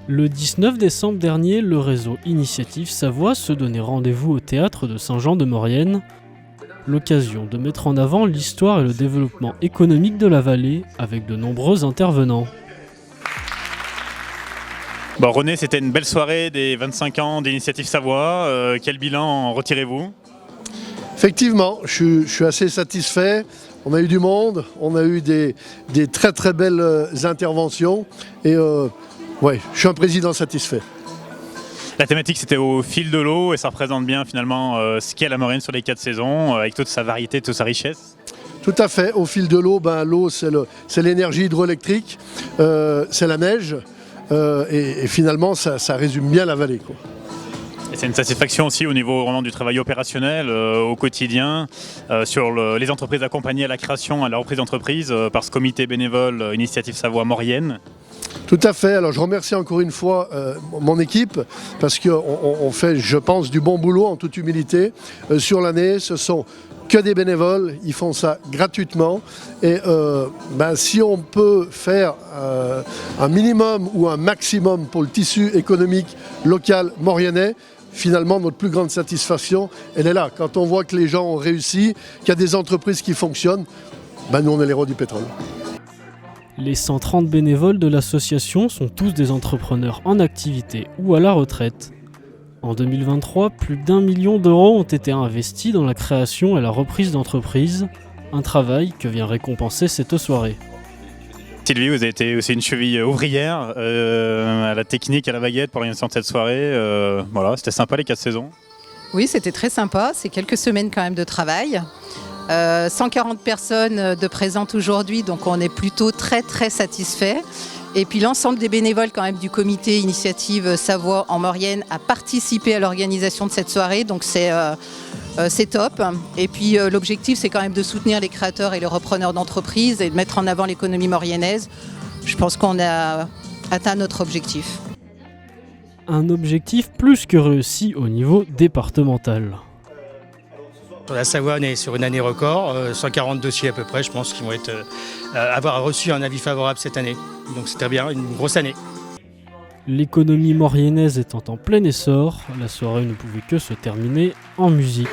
Le 19 décembre dernier, le réseau Initiative Savoie se donnait rendez-vous au théâtre de Saint-Jean-de-Maurienne. L'occasion de mettre en avant l'histoire et le développement économique de la vallée avec de nombreux intervenants. Bon, René, c'était une belle soirée des 25 ans d'Initiative Savoie. Quel bilan en retirez-vous? Effectivement, je suis assez satisfait. On a eu du monde, on a eu des très très belles interventions et ouais, je suis un président satisfait. La thématique c'était au fil de l'eau et ça représente bien finalement ce qu'est la Maurienne sur les 4 saisons avec toute sa variété, toute sa richesse. Tout à fait, au fil de l'eau, l'eau c'est l'énergie hydroélectrique, c'est la neige et finalement ça résume bien la vallée, quoi. Et c'est une satisfaction aussi au niveau vraiment du travail opérationnel au quotidien sur les entreprises accompagnées à la création, à la reprise d'entreprise par ce comité bénévole Initiative Savoie Maurienne. Tout à fait, alors je remercie encore une fois mon équipe parce qu'on fait, je pense, du bon boulot en toute humilité. Sur l'année, ce sont que des bénévoles, ils font ça gratuitement et si on peut faire un minimum ou un maximum pour le tissu économique local mauriennais, finalement, notre plus grande satisfaction, elle est là. Quand on voit que les gens ont réussi, qu'il y a des entreprises qui fonctionnent, nous, on est les rois du pétrole. Les 130 bénévoles de l'association sont tous des entrepreneurs en activité ou à la retraite. En 2023, plus d'1 million d'euros ont été investis dans la création et la reprise d'entreprises, un travail que vient récompenser cette soirée. Sylvie, vous avez été aussi une cheville ouvrière à la technique, à la baguette pour l'organisation de cette soirée. Voilà, c'était sympa les 4 saisons. Oui, c'était très sympa. C'est quelques semaines quand même de travail. 140 personnes de présentes aujourd'hui, donc on est plutôt très très satisfaits. Et puis l'ensemble des bénévoles quand même du comité Initiative Savoie en Maurienne a participé à l'organisation de cette soirée, donc c'est top. Et puis l'objectif c'est quand même de soutenir les créateurs et les repreneurs d'entreprises et de mettre en avant l'économie mauriennaise. Je pense qu'on a atteint notre objectif. Un objectif plus que réussi au niveau départemental. Sur la Savoie, on est sur une année record, 140 dossiers à peu près, je pense, qui vont avoir reçu un avis favorable cette année. Donc c'était bien, une grosse année. L'économie mauriennaise étant en plein essor, la soirée ne pouvait que se terminer en musique.